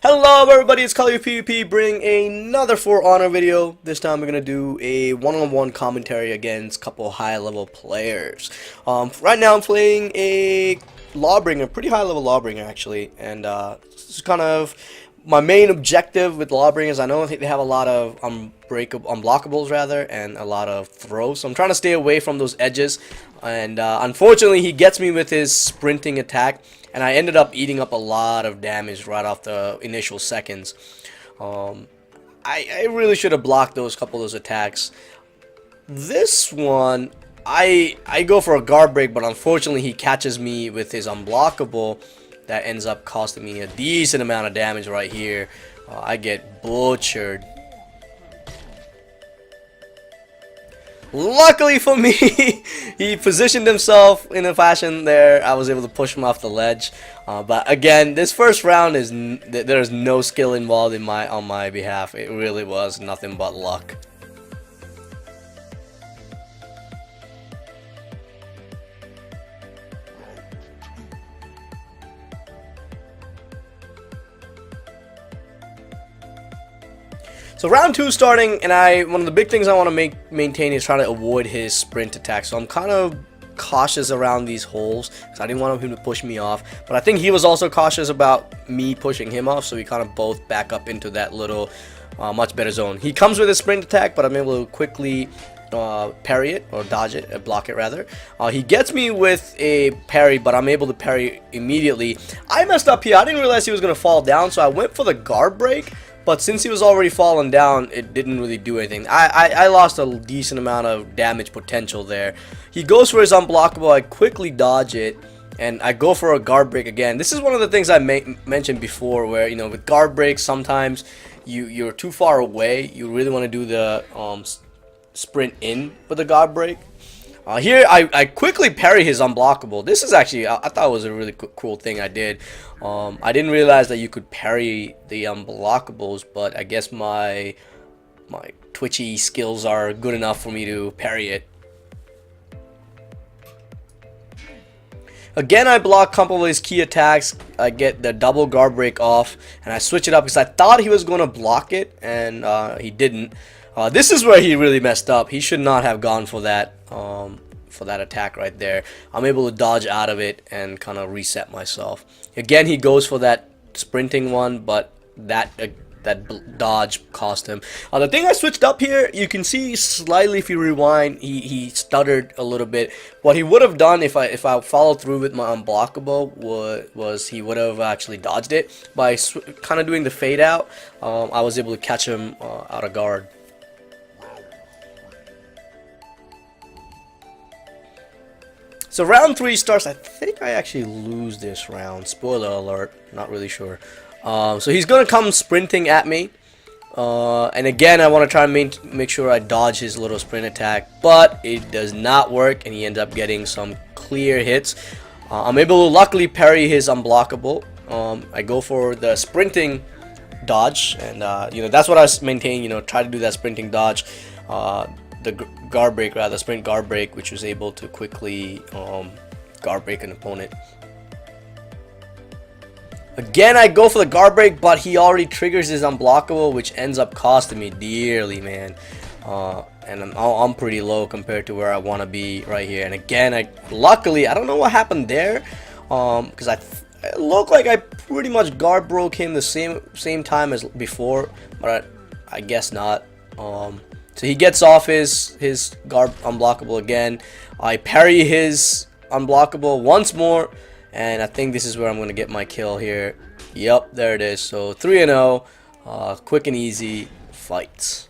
Hello everybody, it's KhalifPVP bringing another For Honor video. This time we're going to do a one-on-one commentary against a couple high-level players. Right now I'm playing a Lawbringer, pretty high-level Lawbringer actually, and this is kind of my main objective with Lawbringers. I know they have a lot of unblockables rather, and a lot of throws, so I'm trying to stay away from those edges, and unfortunately he gets me with his sprinting attack. And I ended up eating up a lot of damage right off the initial seconds. I really should have blocked those couple of those attacks. This one, I go for a guard break, but unfortunately he catches me with his unblockable. That ends up costing me a decent amount of damage right here. I get butchered. Luckily for me, he positioned himself in a fashion there. I was able to push him off the ledge. But again, this first round is there's no skill involved in on my behalf. It really was nothing but luck. So round 2 starting, and one of the big things I want to maintain is trying to avoid his sprint attack. So I'm kind of cautious around these holes because I didn't want him to push me off. But I think he was also cautious about me pushing him off, so we kind of both back up into that little much better zone. He comes with a sprint attack, but I'm able to quickly parry it, or dodge it, block it rather. He gets me with a parry, but I'm able to parry immediately. I messed up here. I didn't realize he was going to fall down, so I went for the guard break. But since he was already fallen down, it didn't really do anything. I lost a decent amount of damage potential there. He goes for his unblockable. I quickly dodge it, and I go for a guard break again. This is one of the things I mentioned before, where, you know, with guard breaks, sometimes you're too far away. You really want to do the sprint in with the guard break. Here, I quickly parry his unblockable. This is actually, I thought it was a really cool thing I did. I didn't realize that you could parry the unblockables, but I guess my twitchy skills are good enough for me to parry it. Again, I block a couple of his key attacks. I get the double guard break off, and I switch it up because I thought he was going to block it, and he didn't. This is where he really messed up. He should not have gone for that attack right there. I'm able to dodge out of it and kind of reset myself. Again, he goes for that sprinting one, but that dodge cost him. The thing I switched up here, you can see slightly if you rewind, he stuttered a little bit. What he would have done if I followed through with my unblockable was he would have actually dodged it. By kind of doing the fade out, I was able to catch him out of guard. So round 3 starts. I think I actually lose this round. Spoiler alert. Not really sure. So he's going to come sprinting at me. And again, I want to try and make sure I dodge his little sprint attack. But it does not work, and he ends up getting some clear hits. I'm able to luckily parry his unblockable. I go for the sprinting dodge. And, you know, that's what I maintain. You know, try to do that sprinting dodge. The guard break, rather, sprint guard break, which was able to quickly guard break an opponent. Again, I go for the guard break, but he already triggers his unblockable, which ends up costing me dearly, man. And I'm pretty low compared to where I want to be right here. And again, luckily, I don't know what happened there, because it looked like I pretty much guard broke him the same time as before, but I guess not. So he gets off his guard unblockable again. I parry his unblockable once more, and I think this is where I'm going to get my kill here. Yep, there it is. So 3-0, quick and easy fights.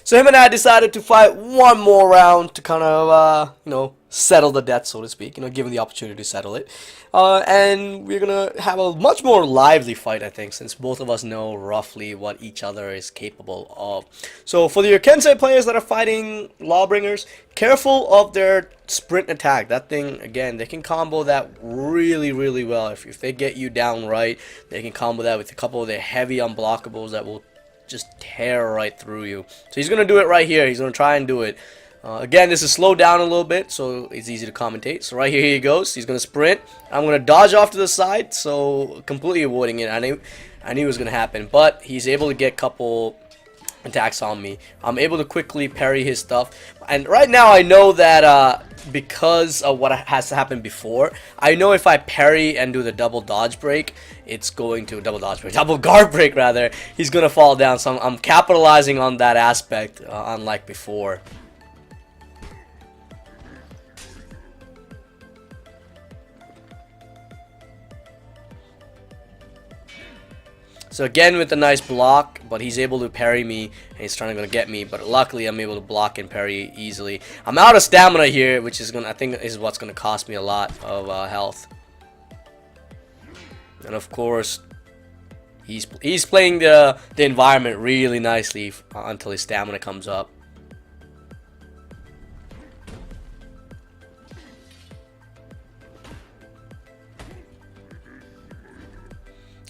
So him and I decided to fight one more round to kind of, you know, settle the debt, so to speak. You know, give him the opportunity to settle it. And we're going to have a much more lively fight, I think, since both of us know roughly what each other is capable of. So for your Kensei players that are fighting Lawbringers, careful of their sprint attack. That thing, again, they can combo that really, really well. If they get you down right, they can combo that with a couple of their heavy unblockables that will just tear right through you. So he's gonna do it right here. He's gonna try and do it. Again, this is slowed down a little bit, so it's easy to commentate. So right here he goes. He's gonna sprint. I'm gonna dodge off to the side, so completely avoiding it. I knew it was gonna happen, but he's able to get a couple attacks on me. I'm able to quickly parry his stuff, and right now I know that because of what has happened before, I know if I parry and do the double dodge break, it's going to double guard break rather, he's gonna fall down. So I'm capitalizing on that aspect, unlike before. So again with a nice block, but he's able to parry me, and he's trying to get me, but luckily I'm able to block and parry easily. I'm out of stamina here, which is I think is what's gonna cost me a lot of health. And of course, he's playing the environment really nicely until his stamina comes up.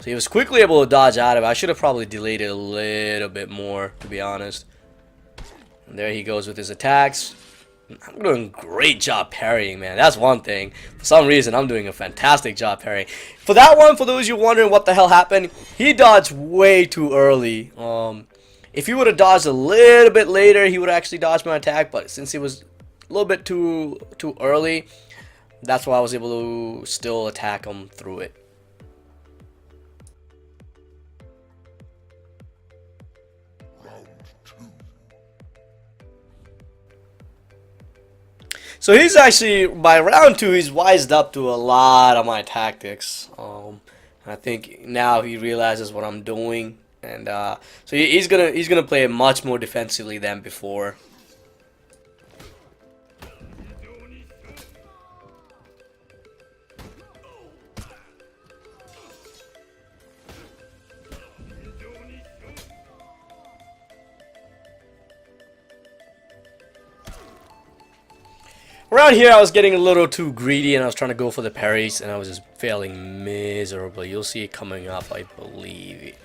So he was quickly able to dodge out of it. I should have probably delayed it a little bit more, to be honest. And there he goes with his attacks. I'm doing a great job parrying, man. That's one thing. For some reason, I'm doing a fantastic job parrying. For that one, for those of you wondering what the hell happened, he dodged way too early. If he would have dodged a little bit later, he would have actually dodged my attack. But since he was a little bit too early, that's why I was able to still attack him through it. So he's actually, by round 2, he's wised up to a lot of my tactics. I think now he realizes what I'm doing, and so he's gonna play it much more defensively than before. Around here, I was getting a little too greedy, and I was trying to go for the parries, and I was just failing miserably. You'll see it coming up, I believe.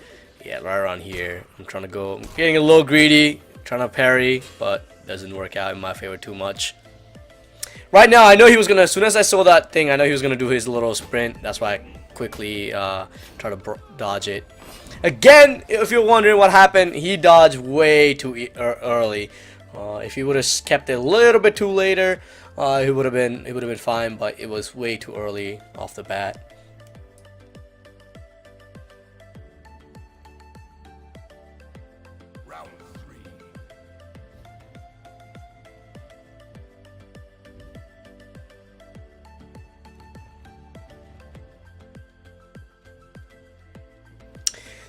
Yeah, right around here. I'm getting a little greedy, trying to parry, but it doesn't work out in my favor too much. Right now, I know he was gonna. As soon as I saw that thing, I know he was gonna do his little sprint. That's why I quickly try to dodge it. Again, if you're wondering what happened, he dodged way too early. If he would have kept it a little bit too later, it would have been fine, but it was way too early off the bat. Round 3.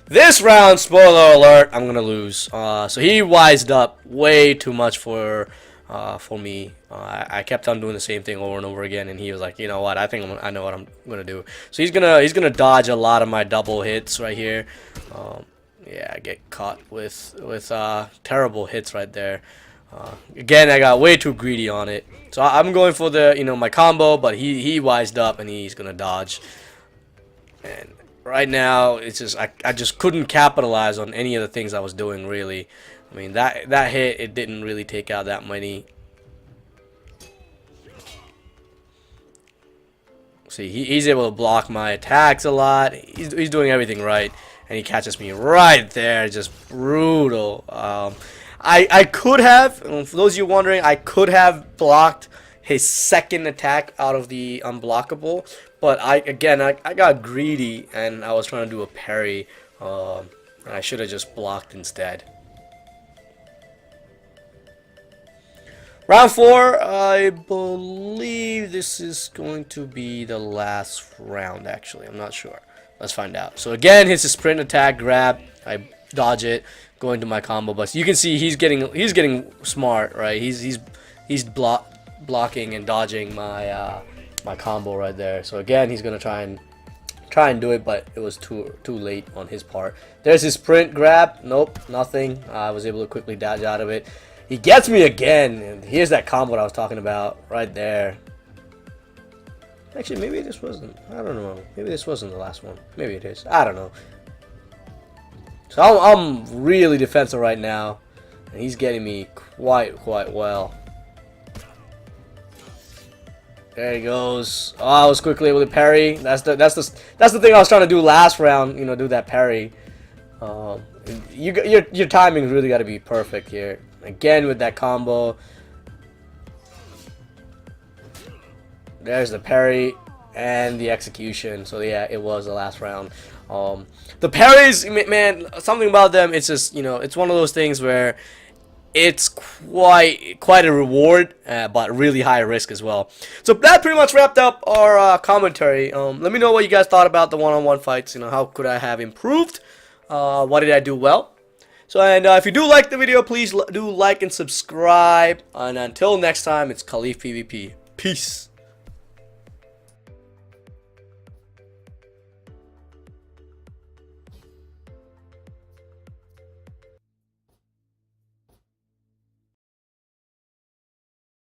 This round, spoiler alert, I'm gonna lose. So he wised up way too much for me. I kept on doing the same thing over and over again, and he was like, you know what? I know what I'm gonna do. So he's gonna dodge a lot of my double hits right here. Yeah, I get caught with terrible hits right there. Again, I got way too greedy on it. So I'm going for my combo, but he wised up and he's gonna dodge. And right now, it's just I just couldn't capitalize on any of the things I was doing, really. I mean, that hit, it didn't really take out that many. See, he's able to block my attacks a lot. He's doing everything right, and he catches me right there. Just brutal. I could have, for those of you wondering, I could have blocked his second attack out of the unblockable, but I got greedy, and I was trying to do a parry, and I should have just blocked instead. Round 4, I believe this is going to be the last round, actually. I'm not sure. Let's find out. So again, hits a sprint attack, grab, I dodge it, go into my combo. But you can see he's getting smart, right? He's blocking and dodging my my combo right there. So again, he's gonna try and do it, but it was too late on his part. There's his sprint grab. Nope, nothing. I was able to quickly dodge out of it. He gets me again, and here's that combo that I was talking about right there. Actually, maybe this wasn't. I don't know. Maybe this wasn't the last one. Maybe it is. I don't know. So I'm really defensive right now, and he's getting me quite well. There he goes. Oh, I was quickly able to parry. That's the thing I was trying to do last round. You know, do that parry. Your timing really got to be perfect here. Again with that combo. There's the parry and the execution. So yeah, it was the last round. The parries, man, something about them. It's just, you know, it's one of those things where it's quite a reward, but really high risk as well. So that pretty much wrapped up our commentary. Let me know what you guys thought about the one-on-one fights. You know, how could I have improved? What did I do well? So, and if you do like the video, please do like and subscribe. And until next time, it's KhalifPVP. Peace.